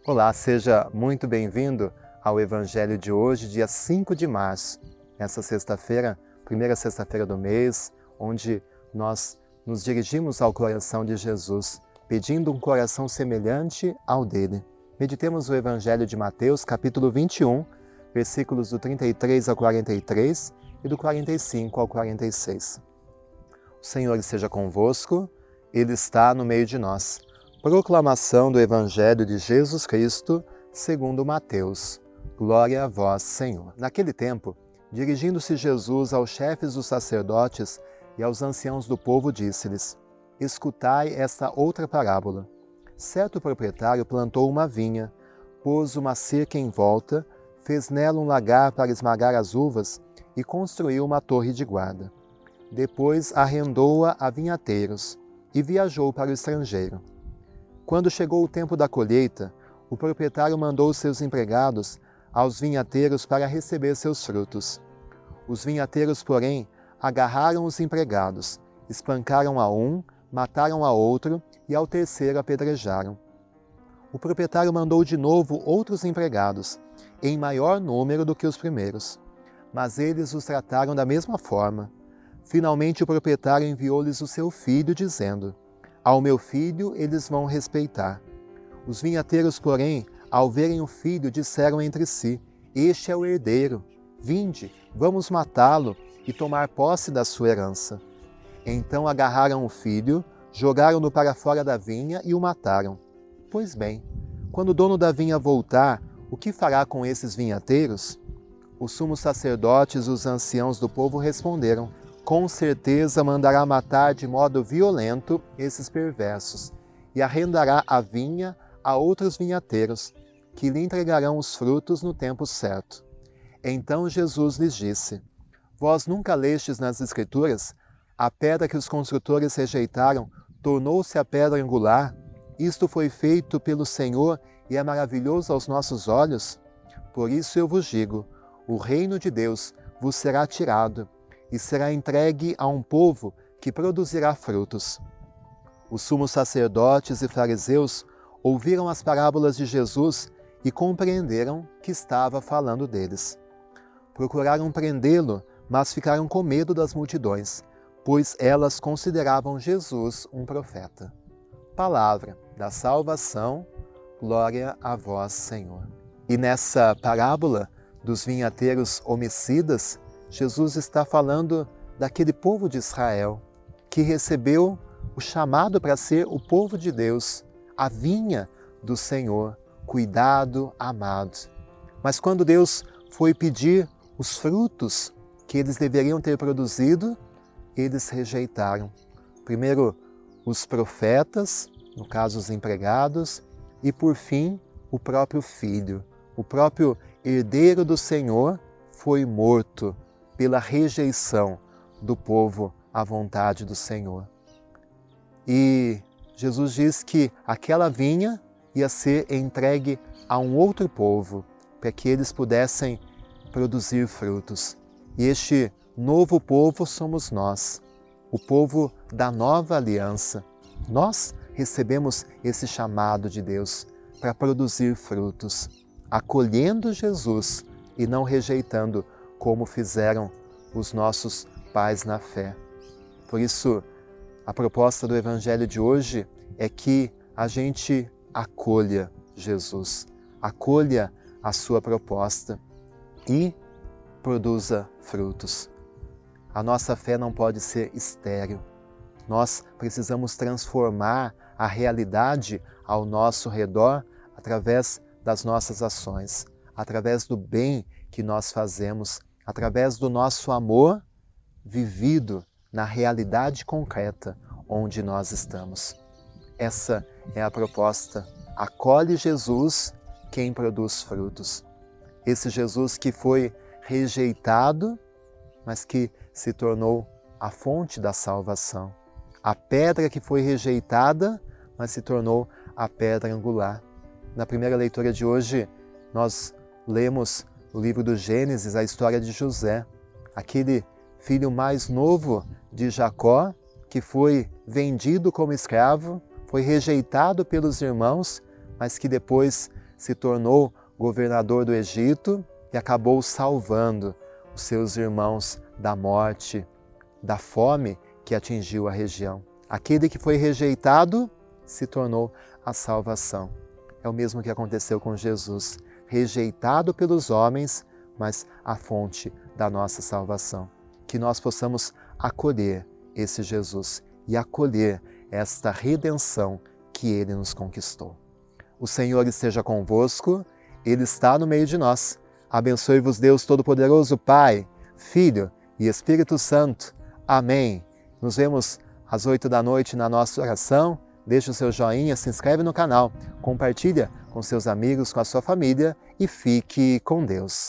Olá, seja muito bem-vindo ao Evangelho de hoje, dia 5 de março. Nessa sexta-feira, primeira sexta-feira do mês, onde nós nos dirigimos ao coração de Jesus, pedindo um coração semelhante ao dele. Meditemos o Evangelho de Mateus, capítulo 21, versículos do 33 ao 43 e do 45 ao 46. O Senhor esteja convosco, Ele está no meio de nós. Proclamação do Evangelho de Jesus Cristo, segundo Mateus. Glória a vós, Senhor. Naquele tempo, dirigindo-se Jesus aos chefes dos sacerdotes e aos anciãos do povo, disse-lhes: Escutai esta outra parábola. Certo proprietário plantou uma vinha, pôs uma cerca em volta, fez nela um lagar para esmagar as uvas e construiu uma torre de guarda. Depois arrendou-a a vinhateiros e viajou para o estrangeiro. Quando chegou o tempo da colheita, o proprietário mandou seus empregados aos vinhateiros para receber seus frutos. Os vinhateiros, porém, agarraram os empregados, espancaram a um, mataram a outro e ao terceiro apedrejaram. O proprietário mandou de novo outros empregados, em maior número do que os primeiros, mas eles os trataram da mesma forma. Finalmente o proprietário enviou-lhes o seu filho, dizendo: Ao meu filho eles vão respeitar. Os vinhateiros, porém, ao verem o filho, disseram entre si: Este é o herdeiro. Vinde, vamos matá-lo e tomar posse da sua herança. Então agarraram o filho, jogaram-no para fora da vinha e o mataram. Pois bem, quando o dono da vinha voltar, o que fará com esses vinhateiros? Os sumos sacerdotes e os anciãos do povo responderam: Com certeza mandará matar de modo violento esses perversos, e arrendará a vinha a outros vinhateiros, que lhe entregarão os frutos no tempo certo. Então Jesus lhes disse: Vós nunca lestes nas Escrituras? A pedra que os construtores rejeitaram tornou-se a pedra angular. Isto foi feito pelo Senhor e é maravilhoso aos nossos olhos? Por isso eu vos digo, o reino de Deus vos será tirado e será entregue a um povo que produzirá frutos. Os sumos sacerdotes e fariseus ouviram as parábolas de Jesus e compreenderam que estava falando deles. Procuraram prendê-lo, mas ficaram com medo das multidões, pois elas consideravam Jesus um profeta. Palavra da salvação, glória a vós, Senhor. E nessa parábola dos vinhateiros homicidas, Jesus está falando daquele povo de Israel que recebeu o chamado para ser o povo de Deus, a vinha do Senhor, cuidado, amado. Mas quando Deus foi pedir os frutos que eles deveriam ter produzido, eles rejeitaram. Primeiro os profetas, no caso os empregados, e por fim o próprio filho, o próprio herdeiro do Senhor foi morto pela rejeição do povo à vontade do Senhor. E Jesus diz que aquela vinha ia ser entregue a um outro povo, para que eles pudessem produzir frutos. E este novo povo somos nós, o povo da nova aliança. Nós recebemos esse chamado de Deus para produzir frutos, acolhendo Jesus e não rejeitando como fizeram os nossos pais na fé. Por isso, a proposta do Evangelho de hoje é que a gente acolha Jesus, acolha a sua proposta e produza frutos. A nossa fé não pode ser estéril. Nós precisamos transformar a realidade ao nosso redor através das nossas ações, através do bem que nós fazemos, através do nosso amor vivido na realidade concreta onde nós estamos. Essa é a proposta. Acolhe Jesus, quem produz frutos. Esse Jesus que foi rejeitado, mas que se tornou a fonte da salvação. A pedra que foi rejeitada, mas se tornou a pedra angular. Na primeira leitura de hoje, nós lemos no livro do Gênesis a história de José, aquele filho mais novo de Jacó, que foi vendido como escravo, foi rejeitado pelos irmãos, mas que depois se tornou governador do Egito e acabou salvando os seus irmãos da morte, da fome que atingiu a região. Aquele que foi rejeitado se tornou a salvação. É o mesmo que aconteceu com Jesus, rejeitado pelos homens, mas a fonte da nossa salvação. Que nós possamos acolher esse Jesus e acolher esta redenção que Ele nos conquistou. O Senhor esteja convosco, Ele está no meio de nós. Abençoe-vos Deus Todo-Poderoso, Pai, Filho e Espírito Santo. Amém. Nos vemos às 8 da noite na nossa oração. Deixe o seu joinha, se inscreve no canal, compartilha com seus amigos, com a sua família e fique com Deus.